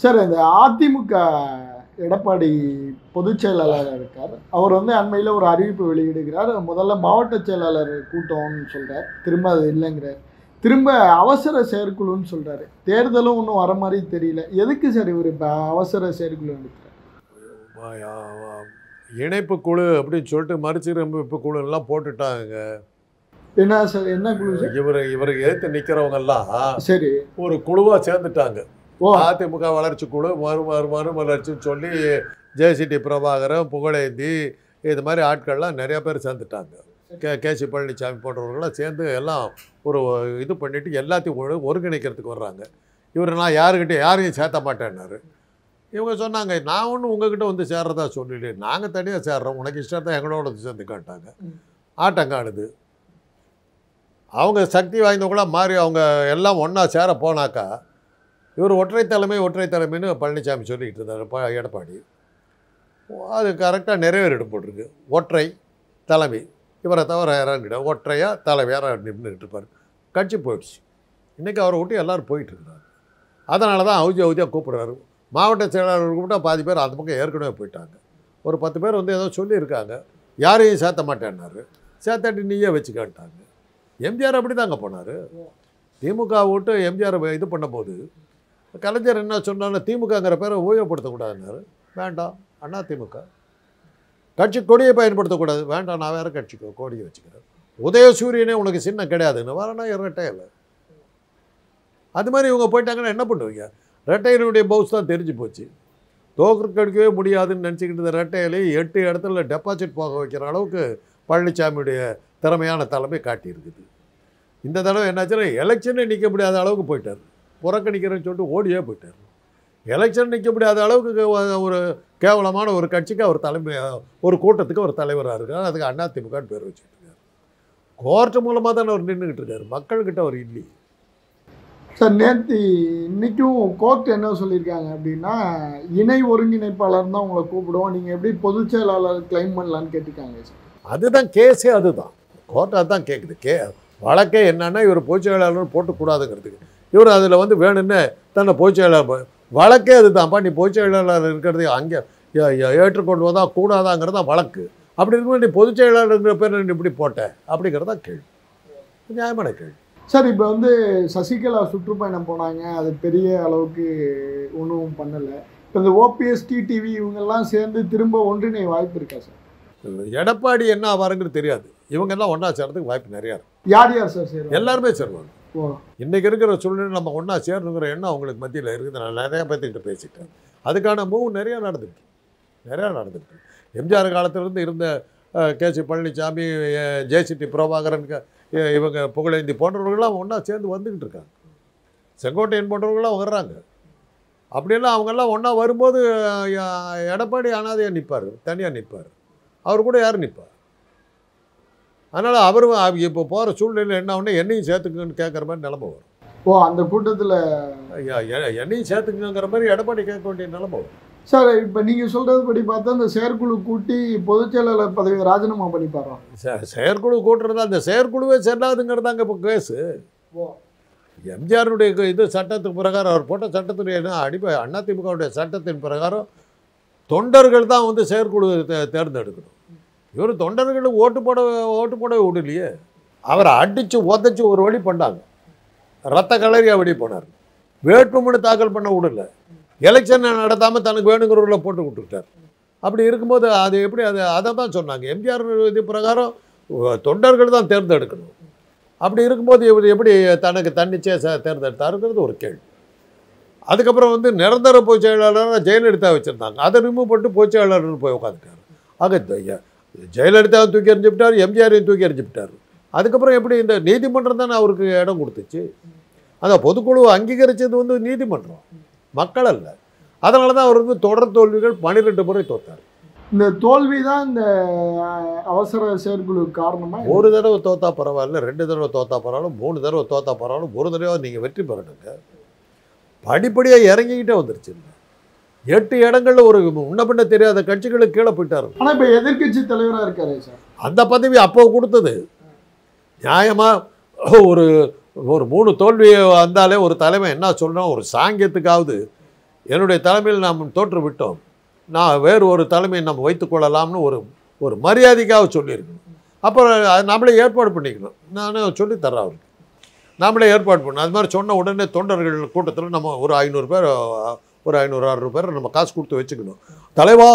Sir இந்த அதிமுக எடப்பாடி பொதுச் செயலாளர் இருக்கார். அவர் வந்து அண்மையில் ஒரு அறிவிப்பு வெளியிடுகிறார். முதல்ல மாவட்ட செயலாளர் கூட்டம்னு சொல்கிறார், திரும்ப அது இல்லைங்கிறார். திரும்ப அவசர செயற்குழுன்னு சொல்கிறாரு. தேர்தலும் ஒன்றும் வர மாதிரி தெரியல. எதுக்கு சார் இவர் இப்போ அவசர செயற்குழு எடுக்கிறார்? இணைப்பு குழு அப்படின்னு சொல்லிட்டு மறுசீரமைப்பு குழு எல்லாம் போட்டுட்டாங்க. என்ன சார், என்ன குழு சார்? இவருக்கு எதிர்த்து நிற்கிறவங்கெல்லாம் சரி ஒரு குழுவாக சேர்ந்துட்டாங்க. ஓ, அதிமுக வளர்ச்சி குழு மறுமலர்ச்சின்னு சொல்லி ஜேசிடி பிரபாகரன், புகழேந்தி, இது மாதிரி ஆட்கள்லாம் நிறையா பேர் சேர்ந்துட்டாங்க. கேசி பழனிசாமி போன்றவர்கள்லாம் சேர்ந்து எல்லாம் ஒரு இது பண்ணிவிட்டு எல்லாத்தையும் ஒருங்கிணைக்கிறதுக்கு வர்றாங்க. இவர் நான் யாரையும் சேர்த்த மாட்டேன்னாரு. இவங்க சொன்னாங்க, நான் ஒன்றும் உங்ககிட்ட வந்து சேர்றதா சொல்லல, நாங்கள் தனியாக சேர்றோம், உனக்கு இஷ்டம் தான் எங்களோட வந்து சேர்ந்துக்காட்டாங்க. ஆட்டங்காடுது. அவங்க சக்தி வாய்ந்தவங்களாம் மாறி அவங்க எல்லாம் ஒன்றா சேர போனாக்கா இவர் ஒற்றை தலைமைன்னு பழனிசாமி சொல்லிக்கிட்டு இருந்தார் எடப்பாடி. அது கரெக்டாக நிறைவேறிடும் போட்டிருக்கு. ஒற்றை தலைமை, இவரை தவிர யாரான்னு கிடையாது, ஒற்றையாக தலைமையாக நின்றுட்டு இருப்பார். கட்சி போயிடுச்சு. இன்றைக்கி அவரை விட்டு எல்லோரும் போயிட்டுருக்குறாரு. அதனால தான் அவுதியாக கூப்பிட்றாரு. மாவட்ட செயலாளர் கூப்பிட்டா பாதி பேர் அந்த பக்கம் ஏற்கனவே போயிட்டாங்க. ஒரு 10 பேர் வந்து ஏதோ சொல்லியிருக்காங்க, யாரையும் சேர்த்த மாட்டேன்னாரு. சேர்த்தாட்டி நீயே வச்சுக்கான்ட்டாங்க. எம்ஜிஆர் அப்படி தாங்க போனார். திமுக விட்டு எம்ஜிஆர் இது பண்ணும்போது கலைஞர் என்ன சொன்னாலும் திமுகங்கிற பேரை உபயோகப்படுத்தக்கூடாதுன்னாரு. வேண்டாம், அண்ணா திமுக. கட்சி கொடியை பயன்படுத்தக்கூடாது, வேண்டாம், நான் வேறு கட்சிக்கோ கொடியை வச்சுக்கிறேன். உதயசூரியனே உனக்கு சின்னம் கிடையாதுன்னு வரனா ரெட்டையில். அது மாதிரி இவங்க போயிட்டாங்கன்னா என்ன பண்ணுவீங்க? ரெட்டையினுடைய பவுஸ் தான் தெரிஞ்சு போச்சு. தோற்கடிக்கவே முடியாதுன்னு நினச்சிக்கிட்டு ரெட்டையிலே 8 இடத்துல டெபாசிட் போக வைக்கிற அளவுக்கு பழனிசாமியுடைய திறமையான தலைமை காட்டியிருக்குது. இந்த தடவை என்னாச்சுன்னா எலெக்ஷனே நிற்க முடியாத அளவுக்கு போயிட்டார். புறக்கணிக்கிறேன்னு சொல்லிட்டு ஓடியே போயிட்டார். எலெக்ஷன் நிற்க முடியாத அளவுக்கு ஒரு கேவலமான ஒரு கட்சிக்கு அவர் தலைமை, ஒரு கூட்டத்துக்கு ஒரு தலைவராக இருக்கார். அதுக்கு அதிமுகன்னு பேர் வச்சுட்டு இருக்கார். கோர்ட்டு மூலமாக தானே அவர் நின்றுக்கிட்டு இருக்கார், மக்கள்கிட்ட அவர் இல்லை. சார் நேற்று இன்றைக்கும் கோர்ட் என்ன சொல்லியிருக்காங்க அப்படின்னா, இணை ஒருங்கிணைப்பாளர் தான் உங்களை கூப்பிடுவோம், நீங்கள் எப்படி பொதுச் செயலாளர் கிளைம் பண்ணலான்னு கேட்டிருக்காங்க சார். அதுதான் கேஸே, அதுதான் கோர்ட் அதுதான் கேட்குது. வழக்கே என்னன்னா இவர் பொதுச் செயலாளர் போட்டுக்கூடாதுங்கிறதுக்கு. இவர் அதில் வந்து வேணும்னு தன்னை பொதுச் செயலாளர் வழக்கே அதுதான்ப்பா. நீ பொதுச் செயலாளர் இருக்கிறது அங்கே ஏற்றுக்கொண்டு வந்தால் கூடாதாங்கிறது தான் வழக்கு. அப்படி இருக்கும்போது நீ பொதுச் செயலாளருங்கிற பேர் நீ இப்படி போட்ட அப்படிங்கிறதான் கேள்வி. நியாயமான கேள்வி. சார் இப்போ வந்து சசிகலா சுற்றுப்பயணம் போனாங்க, அது பெரிய அளவுக்கு ஒன்றும் பண்ணலை. இப்போ இந்த ஓபிஎஸ், டிடிவி இவங்கெல்லாம் சேர்ந்து திரும்ப ஒன்றிணைய வாய்ப்பு இருக்கா சார்? எடப்பாடி என்ன ஆவாருங்கிறது தெரியாது. இவங்கெல்லாம் ஒன்றா சேர்றதுக்கு வாய்ப்பு நிறையா இருக்கும். யார் யார் சார் சேரும்? எல்லாருமே சேருவாங்க. ஓ, இன்றைக்கி இருக்கிற சூழ்நிலை நம்ம ஒன்றா சேரணுங்கிற எண்ணம் அவங்களுக்கு மத்தியில் இருக்குது. நான் நிறையா பேர்த்துக்கிட்ட பேசிட்டேன். அதுக்கான மூவ் நிறையா நடந்துருக்கு. எம்ஜிஆர் காலத்திலிருந்து இருந்த கேசி பழனிசாமி, ஜேசிடி பிரபாகரன், இவங்க புகழேந்தி போன்றவர்கள்லாம் ஒன்றா சேர்ந்து வந்துக்கிட்டு இருக்காங்க. செங்கோட்டையன் போன்றவர்கள்லாம் வர்றாங்க. அப்படியெல்லாம் அவங்கெல்லாம் ஒன்றா வரும்போது எடப்பாடி அனாதையாக நிற்பார், தனியாக நிற்பார். அவர் கூட யார் நிற்பார்? அதனால் அவர் இப்போ போகிற சூழ்நிலை என்ன ஒன்று என்னையும் சேர்த்துக்குன்னு கேட்குற மாதிரி நிலமை வரும். ஓ, அந்த கூட்டத்தில் என்னையும் சேர்த்துக்குங்கிற மாதிரி எடப்பாடி கேட்க வேண்டிய நிலமை வரும். சார் இப்போ நீங்கள் சொல்கிறது படி பார்த்தா அந்த செயற்குழு கூட்டி பொதுச் செயலாளர் பதவியை ராஜினாமா பண்ணிப்பாரோம். செயற்குழு கூட்டுறது, அந்த செயற்குழுவே செல்லாதுங்கிறது அங்கே இப்போ கேஸு. எம்ஜிஆருடைய இது சட்டத்துக்கு பிரகாரம், அவர் போட்ட சட்டத்துடைய அடிப்படை அதிமுகவுடைய சட்டத்தின் பிரகாரம் தொண்டர்கள் தான் வந்து செயற்குழு தேர்ந்தெடுக்கணும். இவர் தொண்டர்களுக்கு ஓட்டு போட விடலையே. அவரை அடித்து உதச்சி ஒரு வழி பண்ணாங்க. ரத்த கலரியாக வெளியே போனார். வேட்புமனு தாக்கல் பண்ண விடல. எலெக்ஷன் நடத்தாமல் தனக்கு வேணுங்கிறவர்களை போட்டு விட்டுட்டார். அப்படி இருக்கும்போது அது எப்படி? அதை தான் சொன்னாங்க. எம்ஜிஆர் இது பிரகாரம் தொண்டர்கள் தான் தேர்ந்தெடுக்கணும். அப்படி இருக்கும்போது இவர் எப்படி தனக்கு தன்னிச்சையாக தேர்ந்தெடுத்தாருங்கிறது ஒரு கேள்வி. அதுக்கப்புறம் வந்து நிரந்தர பொதுச் செயலாளராக ஜெயலலிதா வச்சுருந்தாங்க. அதை ரிமூவ் பண்ணிட்டு பொதுச் செயலாளர்னு போய் உட்காந்துட்டார். ஆக ஜெயலலிதாவை தூக்கி எறிஞ்சுவிட்டார், எம்ஜிஆரையும் தூக்கி எறிஞ்சுவிட்டார். அதுக்கப்புறம் எப்படி இந்த நீதிமன்றம் தானே அவருக்கு இடம் கொடுத்துச்சு. அந்த பொதுக்குழு அங்கீகரித்தது வந்து நீதிமன்றம், மக்கள் அல்ல. அதனால தான் அவர் வந்து தொடர் தோல்விகள் 12 முறை தோற்றார். இந்த தோல்வி தான் இந்த அவசர செயற்குழு காரணமாக. ஒரு தடவை தோற்றா பரவாயில்ல, 2 தடவை தோற்றா பரவாயில்ல, 3 தடவை தோற்றா பரவாயில்ல, ஒரு தடவை நீங்கள் வெற்றி பெறணுங்க. படிப்படியாக இறங்கிக்கிட்டே வந்துருச்சு. 8 இடங்களில் ஒரு முன்ன பின்ன தெரியாத கட்சிகளுக்கு கீழே போயிட்டார். ஆனால் இப்போ எதிர்கட்சி தலைவராக இருக்காரு சார். அந்த பதவி அப்போ கொடுத்தது நியாயமாக. ஒரு 3 தோல்வி வந்தாலே ஒரு தலைமை என்ன சொல்லணும், ஒரு சாங்கியத்துக்காவது என்னுடைய தலைமையில் நாம் தோற்று விட்டோம், நான் வேறு ஒரு தலைமையை நம்ம வைத்துக்கொள்ளலாம்னு ஒரு மரியாதைக்காக சொல்லியிருக்கணும். அப்புறம் நம்மளே ஏற்பாடு பண்ணிக்கணும். நான் சொல்லித்தரேன் அவருக்கு, நாமளே ஏற்பாடு பண்ணணும். அது மாதிரி சொன்ன உடனே தொண்டர்கள் கூட்டத்தில் நம்ம ஒரு 500 பேர், ஒரு 500-600 பேர் நம்ம காசு கொடுத்து வச்சுக்கணும். தலைவா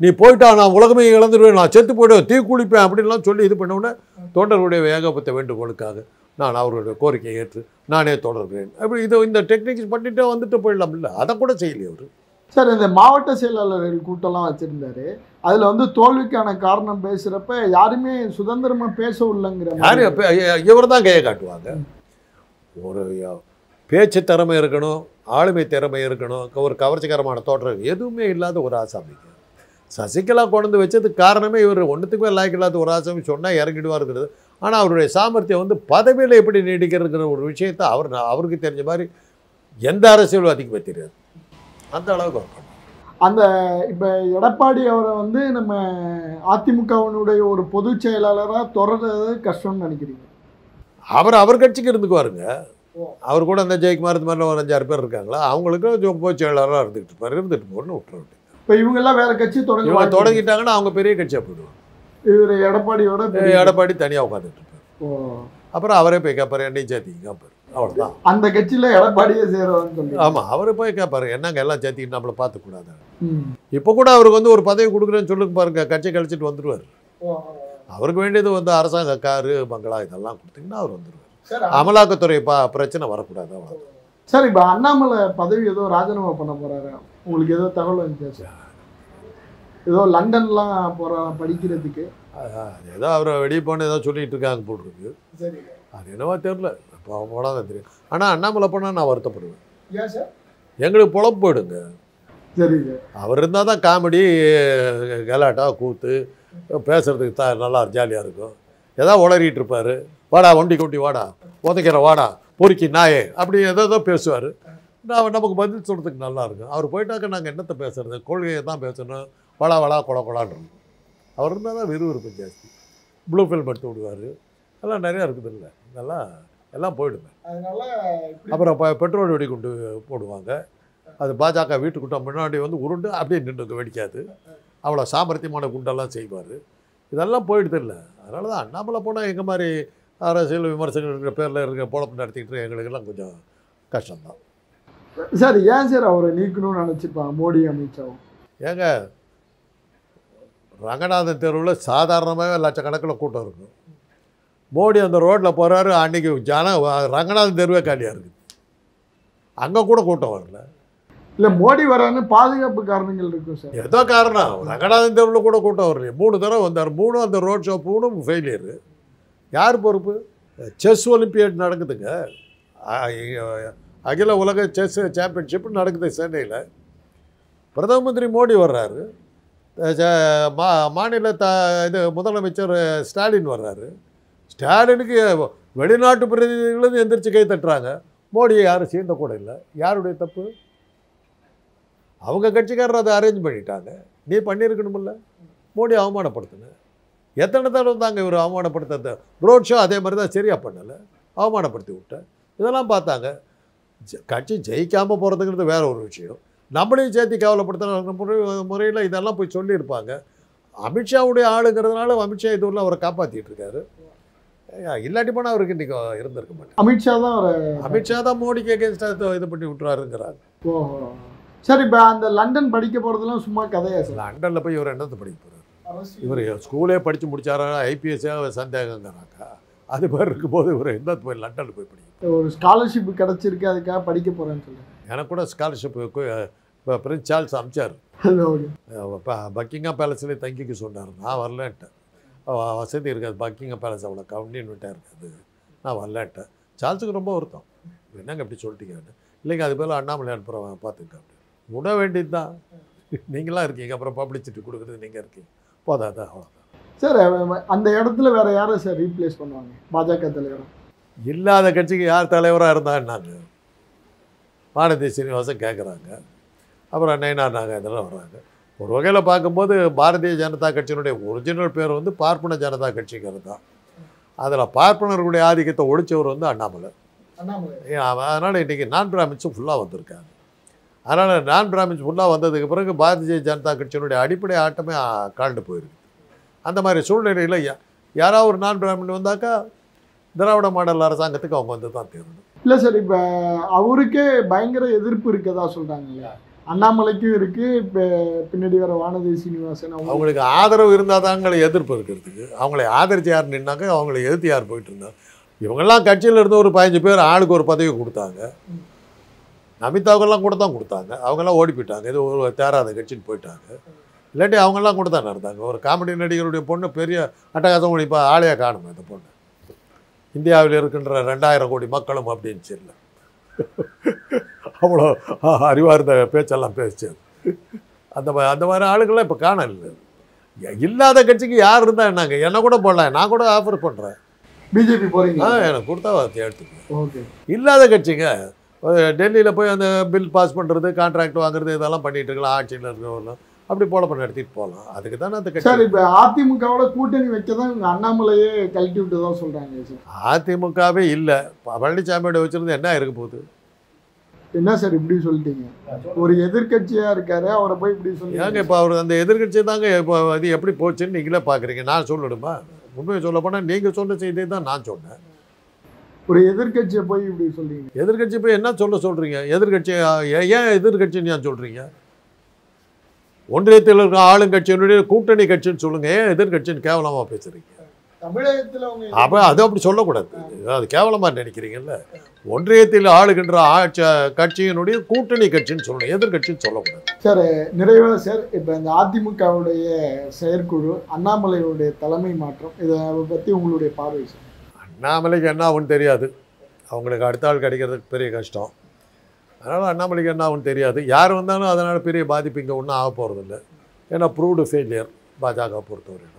நீ போயிட்டா நான் உலகமே இழந்துடுவேன், நான் செத்து போய்டுவேன், தீ குளிப்பேன் அப்படின்லாம் சொல்லி இது பண்ணவுடனே தொண்டர்களுடைய ஏகப்பட்ட வேண்டுகோளுக்காக நான் அவர்களுடைய கோரிக்கையை ஏற்று நானே தொடர்கிறேன். அப்படி இந்த டெக்னிக்ஸ் பண்ணிட்டு வந்துட்டு போயிடலாம். இல்லை, அதை கூட செய்யலையே அவர். சார், இந்த மாவட்ட செயலாளர்கள் கூட்டம்லாம் வச்சுருந்தாரு, அதில் வந்து தோல்விக்கான காரணம் பேசுகிறப்ப யாருமே சுதந்திரமாக பேச இல்லைங்கிற யார் இவர் தான் கையை காட்டுவாங்க. ஒரு பேச்சு திறமை இருக்கணும், ஆளுமை திறமை இருக்கணும், ஒரு கவர்ச்சிகரமான தோற்றம் எதுவுமே இல்லாத ஒரு ஆசாமிக்கு சசிகலா கொண்டு வச்சதுக்கு காரணமே இவர் ஒன்றுத்துக்குமே லாய்க்கு இல்லாத ஒரு ஆசாமி சொன்னால் இறங்கிடுவாருங்கிறது. ஆனால் அவருடைய சாமர்த்தியம் வந்து பதவியில் எப்படி நீடிக்கிறதுங்கிற ஒரு விஷயத்தை அவருக்கு தெரிஞ்ச மாதிரி எந்த அரசியல்வாதிக்குமே தெரியாது. அந்த அளவுக்கு அவர் அந்த இப்போ எடப்பாடி அவரை வந்து நம்ம அதிமுகவினுடைய ஒரு பொதுச் செயலாளராக தொடர்றது கஷ்டம்னு நினைக்கிறீங்க? அவர் கட்சிக்கு இருந்துக்குவாருங்க. அவர் கூட அந்த ஜெயக்குமார் இந்த மாதிரி ஒரு 5-6 பேர் இருக்காங்களா, அவங்களுக்கு பொதுச் செயலாளராக இருந்துட்டு போகணும்னு விட்டுருவாங்க. இப்போ இவங்கெல்லாம் வேற கட்சி தொடங்கிட்டாங்கன்னா அவங்க பெரிய கட்சியாக போயிடுவாங்க. இவர் எடப்பாடி தனியாக உட்காந்துட்டு இருப்பார். அப்புறம் அவரே போய் கேட்பாரு, என்னையும் சேர்த்திங்க கேட்பாரு, அவ்வளோதான். அந்த கட்சியில் எடப்பாடியே சேருவான்னு சொல்லி. ஆமாம், அவரை போய் கேட்பாரு, என்னங்க எல்லாம் சேர்த்திக்கிட்டு நம்மளை பார்த்துக்கூடாது. இப்போ கூட அவருக்கு வந்து ஒரு பதவி கொடுக்குறேன்னு சொல்லுங்க பாருங்க, கட்சி கழிச்சிட்டு வந்துடுவார். அவருக்கு வேண்டியது வந்து அரசாங்க காரு பங்களா இதெல்லாம் கொடுத்தீங்கன்னா அவர் வந்துடுவார். அமலாக்கத்துறை பிரச்சனை வரக்கூடாது. அவ்வளோ. சார், இப்போ அண்ணாமலை பதவி ஏதோ ராஜினாமா பண்ண போகிறாரு, உங்களுக்கு ஏதோ தகவல் வந்துச்சு? ஏதோ லண்டன்லாம் போகிறான் படிக்கிறதுக்கு, ஏதோ அவரை வெளியே போன ஏதோ சொல்லிகிட்டு இருக்காங்க போட்டிருக்கு. அது என்னவோ தெரில, இப்போ போனால் தான் தெரியும். ஆனால் அண்ணாமலை போனால் நான் வருத்தப்படுவேன். ஏன் சார்? எங்களுக்கு பொழப்பு போயிடுங்க. சரி சார். அவர் இருந்தால் தான் காமெடி கலாட்டா கூத்து பேசுகிறதுக்கு நல்லா ஜாலியாக இருக்கும். ஏதாவது உளறிட்டு இருப்பார், வாடா வண்டி கொட்டி வாடா, உதைக்கிற வாடா பொறுக்கி நாயே அப்படி ஏதோ பேசுவார். நமக்கு பதில் சொல்கிறதுக்கு நல்லாயிருக்கும். அவர் போயிட்டாக்க நாங்கள் என்னத்தை பேசுகிறது, கொள்கையை தான் பேசணும், வளா கொலான்னு. அவர் இருந்தால் தான் விறுவிறுப்பு ஜாஸ்தி. ப்ளூ ஃபில்ம் எடுத்து விடுவார், எல்லாம் நிறையா இருக்குது. இல்லை எல்லாம் போயிடுங்க. அப்புறம் பெட்ரோல் வெடிகுண்டு போடுவாங்க, அது பாஜக வீட்டுக்குட்ட முன்னாடி வந்து உருண்டு அப்படியே நின்று வெடிக்காது. அவ்வளோ சாமர்த்தியமான குண்டெல்லாம் செய்வார். இதெல்லாம் போயிடுது. இல்லை, அதனால தான் அண்ணாமலை போனால் எங்கள் மாதிரி அரசியல் விமர்சகர்கள் இருக்கிற பேரில் இருக்க பொழப்பு நடத்திக்கிட்டு எங்களுக்கெல்லாம் கொஞ்சம் கஷ்டம்தான். சார், ஏன் சார் அவரை நீக்கணும்னு நினச்சிப்பாங்க மோடி அமித்ஷாவும்? ஏங்க, ரங்கநாதன் தெருவில் சாதாரணமாகவே லட்சக்கணக்கில் கூட்டம் இருக்கும். மோடி அந்த ரோட்டில் போகிறாரு, அன்றைக்கி ரங்கநாதன் தெருவே காலியாக இருக்குது, அங்கே கூட கூட்டம் வரல. இல்லை, மோடி வரான்னு பாதுகாப்பு காரணங்கள் இருக்கும் சார். ஏதோ காரணம், ரங்கநாதன் தெருவில் கூட கூட்டம் வரலையே. 3 தடவை வந்தார், 3 அந்த ரோட் ஷோ 3 ஃபெயிலியரு. யார் பொறுப்பு? செஸ் ஒலிம்பியாட் நடக்குதுங்க, அகில உலக செஸ் சாம்பியன்ஷிப் நடக்குது சென்னையில். பிரதம மந்திரி மோடி வர்றாரு, மாநில இது முதலமைச்சர் ஸ்டாலின் வர்றாரு. ஸ்டாலினுக்கு வெளிநாட்டு பிரதிநிதிகளும் எந்திரிச்சு கை தட்டுறாங்க. மோடியை யாரும் சேர்ந்த கூட இல்லை. யாருடைய தப்பு? அவங்க கட்சிக்காரர் அதை அரேஞ்ச் பண்ணிட்டாங்க. நீ பண்ணியிருக்கணுமில்ல. மோடி அவமானப்படுத்தின எத்தனை தடவை தாங்க இவர் அவமானப்படுத்த. ரோட் ஷோ அதே மாதிரி தான், சரியாக பண்ணலை, அவமானப்படுத்தி விட்டேன். இதெல்லாம் பார்த்தாங்க. கட்சி ஜெயிக்காமல் போகிறதுங்கிறது வேற ஒரு விஷயம். நம்மளையும் சேர்த்து கேவலப்படுத்துகிற முறையில் இதெல்லாம் போய் சொல்லியிருப்பாங்க. அமித்ஷாவுடைய ஆளுங்கிறதுனால அமித்ஷா இதுவரை அவரை காப்பாற்றிட்டு இருக்காரு. இல்லாட்டி போனால் அவருக்கு இன்றைக்கி இருந்திருக்க மாட்டேன். அமித்ஷா தான் மோடிக்கு எகேன்ஸ்டாக இது பண்ணி விட்டுறாருங்கிறாங்க. சரி, இப்போ அந்த லண்டன் படிக்க போகிறதுலாம் சும்மா கதையா சார்? லண்டனில் போய் இவர் என்னத்தை படிக்க போகிறார்? இவர் ஸ்கூலே படித்து முடிச்சாரா, ஐபிஎஸ்ஸாக சந்தேகங்கிறாக்கா. அது மாதிரி இருக்கும்போது இவர் எந்த போய் லண்டனில் போய் படிக்க ஒரு ஸ்காலர்ஷிப் கிடச்சிருக்கு, அதுக்காக படிக்க போகிறேன்னு சொல்லி எனக்கு கூட ஸ்காலர்ஷிப் இப்போ பிரின்ஸ் சார்ல்ஸ் அமிச்சார். பக்கிங்காம் பேலஸ்லேயே தங்கிக்க சொன்னார். நான் வரலன்ட்டேன். வசதி இருக்காது, பக்கிங்காம் பேலஸ் அவ்வளோ கன்வீனியன்ட்டாக இருக்காது, நான் வரலன்ட்டேன். சார்ல்ஸுக்கு ரொம்ப வருத்தம், என்னங்க இப்படி சொல்லிட்டீங்கன்னு. இல்லைங்க, அது போல் அண்ணாமலை அனுப்புகிறேன் பார்த்துக்க விட வேண்டியது தான். நீங்களாம் இருக்கீங்க, அப்புறம் பப்ளிசிட்டி கொடுக்குறது நீங்கள் இருக்கீங்க, போதாதான், அவ்வளோதான். சார், அந்த இடத்துல வேறு யாரை சார் ரீப்ளேஸ் பண்ணுவாங்க? பாஜக தலைவர் இல்லாத கட்சிக்கு யார் தலைவராக இருந்தான்னாங்க வானதி சீனிவாசன் கேட்குறாங்க. அப்புறம் நயனார் நாகேந்திரன் வர்றாங்க. ஒரு வகையில் பார்க்கும்போது பாரதிய ஜனதா கட்சியினுடைய ஒரிஜினல் பேர் வந்து பார்ப்பன ஜனதா கட்சிங்கிறது தான். அதில் பார்ப்பனர்களுடைய ஆதிக்கத்தை ஒழிச்சவர் வந்து அண்ணாமலை. அதனால் இன்றைக்கி நான் பிராமின்ஸும் ஃபுல்லாக வந்திருக்காங்க. அதனால் நான் பிராமின்ஸ் ஃபுல்லாக வந்ததுக்கு பிறகு பாரதிய ஜனதா கட்சியினுடைய அடிப்படை ஆட்டமே காண்டு போயிருக்கு. அந்த மாதிரி சூழ்நிலையில் யாராவது ஒரு நான் பிராமின் வந்தாக்கா திராவிட மாடல் அரசாங்கத்துக்கு அவங்க வந்து தான் தேரணும். இல்லை சார், இப்போ அவருக்கே பயங்கர எதிர்ப்பு இருக்கதா சொல்கிறாங்க. அண்ணாமலைக்கும் இருக்குது, இப்போ பின்னாடி வர வானதி சீனிவாசன் அவங்களுக்கு ஆதரவு இருந்தால் தாங்களே எதிர்ப்பு இருக்கிறதுக்கு. அவங்களை ஆதரித்து யார் நின்னாக்க அவங்களை எதிர்த்து யார் போயிட்டு இருந்தாங்க. இவங்கெல்லாம் கட்சியில் இருந்து ஒரு 15 பேர் ஆளுக்கு ஒரு பதவி கொடுத்தாங்க. நமிதாவுக்கெல்லாம் கூட தான் கொடுத்தாங்க. அவங்கெல்லாம் ஓடி போயிட்டாங்க, இது ஒரு தேராத கட்சின்னு போயிட்டாங்க. இல்லாட்டி அவங்கெல்லாம் கூட தான் நடந்தாங்க. ஒரு காமெடி நடிகருடைய பொண்ணு பெரிய அட்டகாசம் இப்போ ஆளையாக காணுமே அந்த பொண்ணு. இந்தியாவில் இருக்கின்ற 2000 கோடி மக்களும் அப்படின்னு சொல்லல, அவ்வளோ அறிவார்ந்த பேச்செல்லாம் பேசிச்சது. அந்த மாதிரி ஆளுங்கள்லாம் இப்போ காணல. இல்லாத கட்சிக்கு யார் இருந்தால் என்னங்க, என்னை கூட போடலாம், நான் கூட ஆஃபர் பண்ணுறேன். பிஜேபி போகிறீங்க? எனக்கு கொடுத்தா எடுத்துக்கேன். ஓகே. இல்லாத கட்சிங்க டெல்லியில் போய் அந்த பில் பாஸ் பண்ணுறது, கான்ட்ராக்ட் வாங்குறது, இதெல்லாம் பண்ணிட்டு இருக்கலாம். ஆட்சியில் இருக்கிறவங்களும் அப்படி போல நடத்திட்டு போகலாம். அதுக்கு தானே அந்த கட்சி. சார், இப்போ அதிமுகவோட கூட்டணி வைக்க தான் இவங்க அண்ணாமலையே கழட்டி விட்டு தான் சொல்கிறாங்க சார். அதிமுகவே இல்லை, பழனிசாமியோட வச்சுருந்து என்ன இருக்க போகுது? என்ன சார் இப்படி சொல்லிட்டீங்க? ஒரு எதிர்கட்சியாக இருக்காரு, அவரை போய் இப்படி சொல்லுங்க. இப்போ அவர் அந்த எதிர்கட்சி தாங்க இப்போ அது எப்படி போச்சுன்னு நீங்களே பார்க்குறீங்க. நான் சொல்லணுமா? உண்மையை சொல்ல போனால் நீங்கள் சொன்ன செய்தியை தான் நான் சொன்னேன். ஒரு எதிர்கட்சியை போய் இப்படி சொல்றீங்க. எதிர்கட்சி போய் என்ன சொல்கிறீங்க? எதிர்கட்சி ஏன் எதிர்கட்சின்னு ஏன் சொல்கிறீங்க? ஒன்றியத்தில் இருக்க ஆளுங்கட்சியினுடைய கூட்டணி கட்சின்னு சொல்லுங்கள். ஏன் எதிர்கட்சின்னு கேவலமாக பேசுகிறீங்க? தமிழகத்தில் அப்போ அது அப்படி சொல்லக்கூடாது, அது கேவலமாக நினைக்கிறீங்கல்ல. ஒன்றியத்தில் ஆளுகின்ற கட்சியினுடைய கூட்டணி கட்சின்னு சொல்லணும், எதிர்கட்சின்னு சொல்லக்கூடாது. சார், நிறைவாக சார், இப்போ இந்த அதிமுகவுடைய செயற்குழு, அண்ணாமலையுடைய தலைமை மாற்றம், இதை பற்றி உங்களுடைய பார்வை சார்? அண்ணாமலைக்கு என்ன ஆகுன்னு தெரியாது, அவங்களுக்கு அடுத்த ஆள் கிடைக்கிறதுக்கு பெரிய கஷ்டம். அதனால் அண்ணாமலைக்கு என்ன ஆகுன்னு தெரியாது. யார் வந்தாலும் அதனால் பெரிய பாதிப்பு இங்கே ஒன்றும் ஆக போகிறதில்ல. ஏன்னா ப்ரூவ்டு ஃபெயிலியர் பாஜக பொறுத்தவரையிலும்.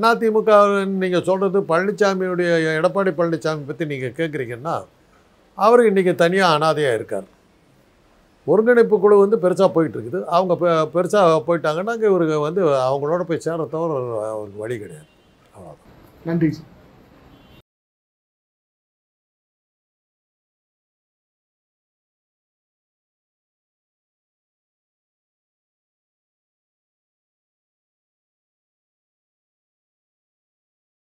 அதிமுக நீங்கள் சொல்கிறது பழனிசாமியுடைய, எடப்பாடி பழனிசாமி பற்றி நீங்கள் கேட்குறீங்கன்னா, அவர் இன்றைக்கி தனியாக அனாதையாக இருக்கார். ஒருங்கிணைப்பு குழு வந்து பெருசாக போயிட்டுருக்குது. அவங்க பெருசாக போயிட்டாங்கன்னா இவருக்கு வந்து அவங்களோட போய் சேர தவிர அவருக்கு வழி கிடையாது. அவ்வளோதான். நன்றி சார்.